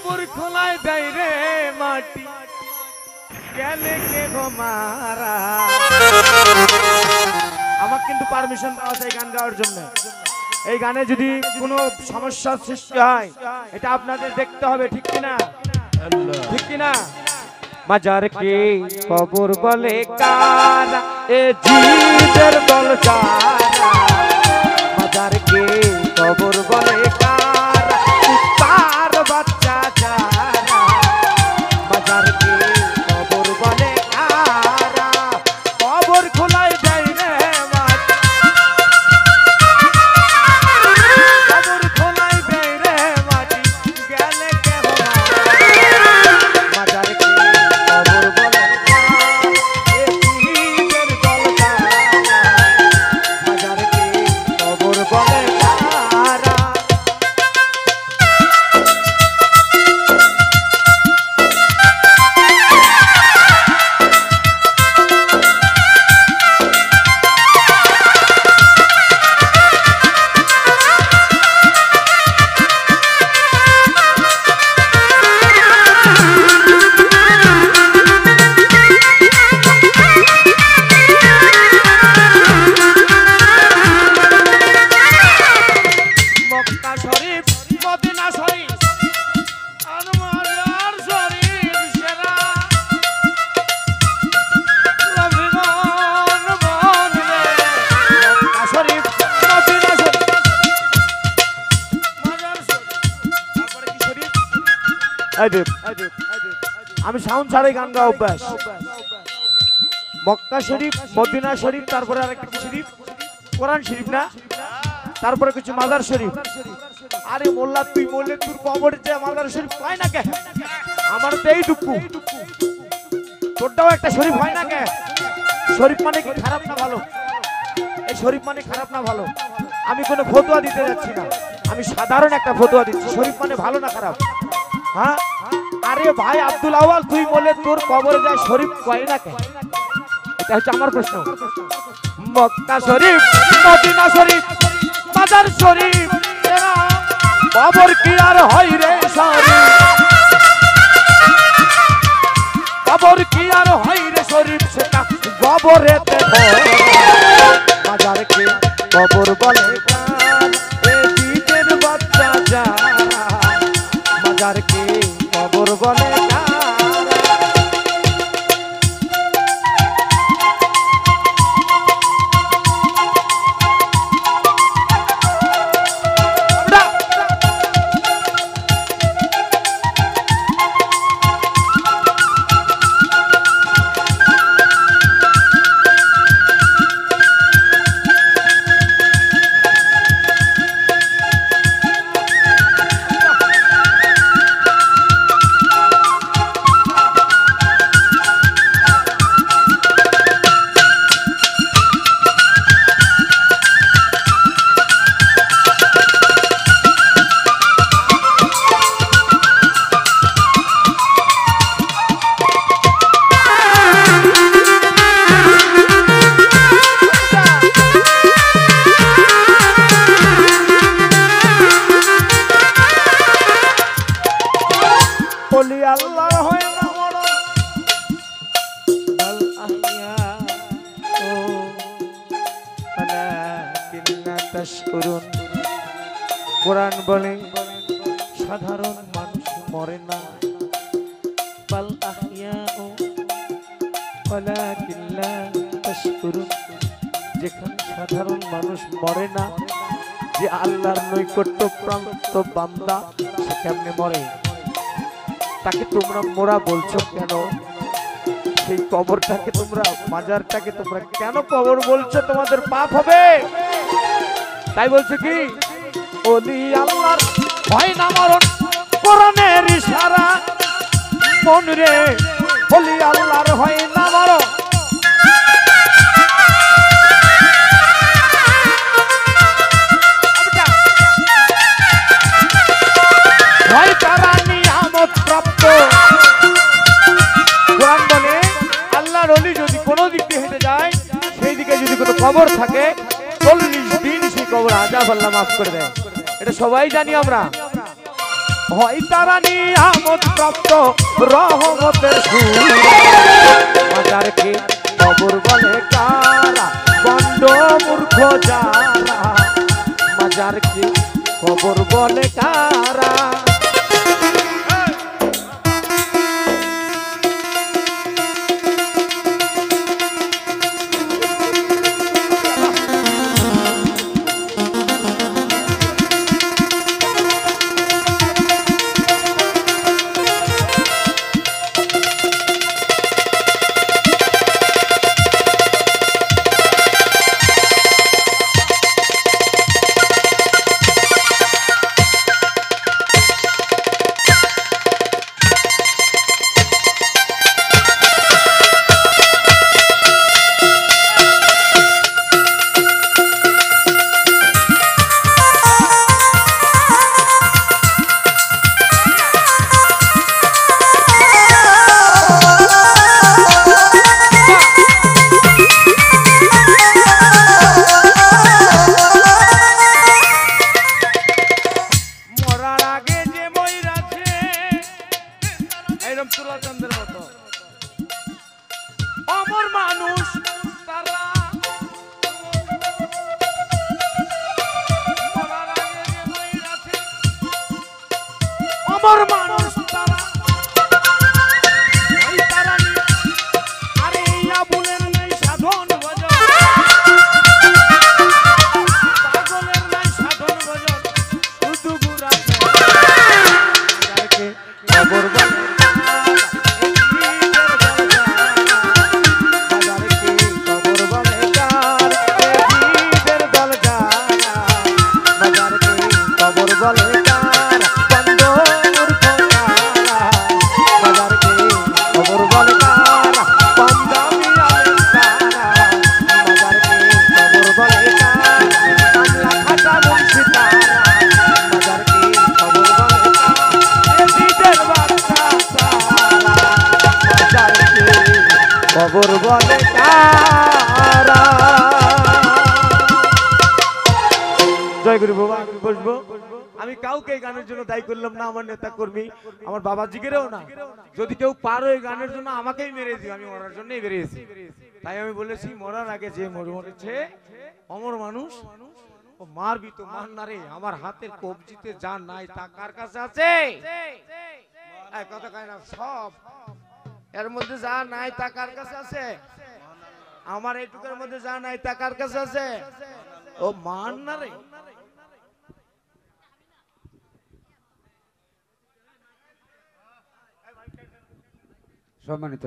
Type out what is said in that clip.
কবর খোলায় দেয় রে মাটি গেলে কে গো মারা। আমার কিন্তু পারমিশন দেওয়া আছে এই গান গাওয়ার জন্য। এই গানে যদি কোনো সমস্যার সৃষ্টি হয় এটা আপনাদের দেখতে হবে, ঠিক কিনা? ঠিক কিনা? মাজার কে কবর বলে কারা, এ জীবের দল যারা। মাজার কে কবর বলে কারা, তার বাচ্চা যারা। মাজার কে কবর বলে কারা, কবর খোলায় দেয় রে মাটি। কবর খোলায় দেয় রে মাটি গেলে কে গো মারা। মাজার কে কবর বলে কারা, এ জীবের দল যারা। মাজার কে কবর বলে কারা। মক্কা শরীফ, মদিনা শরীফ আর মাজার শরীফ সেরা। রবিগণ বলবে মক্কা শরীফ, মদিনা শরীফ, মাজার শরীফ, তারপরে কি শরীফ? আমি সাউন্ড ছাড়াই গান গাওয়া অভ্যাস। মক্কা শরীফ, মদিনা শরীফ, তারপরে আরেকটা কি শরীফ? কোরআন শরীফ না? তারপরে কিছু মাজার শরীফ। আরে মোল্লা তুই বললে তোর কবরে যে মাজার শরীফ হয় না কে? আমার তো এইটুকু, তোরটাও একটা শরীফ হয় না কে? শরীফ মানে কি খারাপ না ভালো? এই শরীফ মানে খারাপ না ভালো? আমি কোনো ফতোয়া দিতে যাচ্ছি না, আমি সাধারণ একটা ফতোয়া দিচ্ছি। শরীফ মানে ভালো না খারাপ? হ্যাঁ, আরে ভাই আব্দুল আওয়াল তুই বলে তোর কবরে যায় শরীফ হয় না কে? এটা হচ্ছে আমার প্রশ্ন। মক্কা শরীফ, মদিনা শরীফ, মাজার শরীফ এরা কবর কি আর হয় রে শরীফ? কবর কি আর হয় রে শরীফ? সেটা কবরেতে মাজার কে কবর বলে কারা, এ জীবের বাচ্চা যারা। মাজার কে কবর বলে কারা। আল্লাহর হয় না মরণ, বাল আহইয়া ও ওয়ালাকিন্না তাশকুরুন। কোরআন বলে সাধারণ মানুষ মরে না, বাল আহইয়া ও ওয়ালাকিন্না তাশকুরুন। যেখানে সাধারণ মানুষ মরে না, যে আল্লাহর নৈকট্য প্রাপ্ত বান্দা সে কেমনে মরে? তাকে তোমরা মোরা বলছো কেন? সেই কবরটাকে তোমরা, মাজারটাকে তোমরা কেন কবর বলছো? তোমাদের পাপ হবে। তাই বলছো কি ওলি আল্লাহর হয় না মরণ, কোরআনের ইশারা মন রে। ওলি আল্লাহর হয় না মরণ, হয় তারা নিয়ামত প্রাপ্ত। কোরআন বলে আল্লাহর ওলি যদি কোনো দিক দিয়ে হেঁটে যায়, সেই দিকে যদি কোনো কবর থাকে 40 দিন সেই কবর আযাব আল্লাহ মাফ করে দেয়। এটা সবাই জানি আমরা। হয় তারা নিয়ামত প্রাপ্ত রহমতের সুর মাজারকে কবর বলে কারা বন্ড মূর্খ যারা মাজারকে কবর বলে কারা অমর মানুষ তারা অমর মানুষ তারা আরে ইয়া বলেন নাই সাধন ভজন পাগলের নাই সাধন ভজন শুধু গুরাতে খবর বলে খবর বলে কারা জয় গুরু বাবা আমি বসবো আমি কাউকে এই গানের জন্য দায়ী করলাম না আমার নেতা কর্মী আমার বাবাজিকেও না যদি কেউ পারো এই গানের জন্য আমাকেই মেরে দিও আমি মরার জন্যই বেরিয়েছি তাই আমি বলেছি মরার আগে যে মরেছে অমর মানুষ ও মারবি তো মার না রে আমার হাতের কবজিতে যা নাই তা কার কাছে আছে এই কথা কয় না সব এর মধ্যে যা নাই তা কার কাছে আছে আমার এইটুকের মধ্যে যা নাই তা কার কাছে আছে ও মান না রে সম্মানিত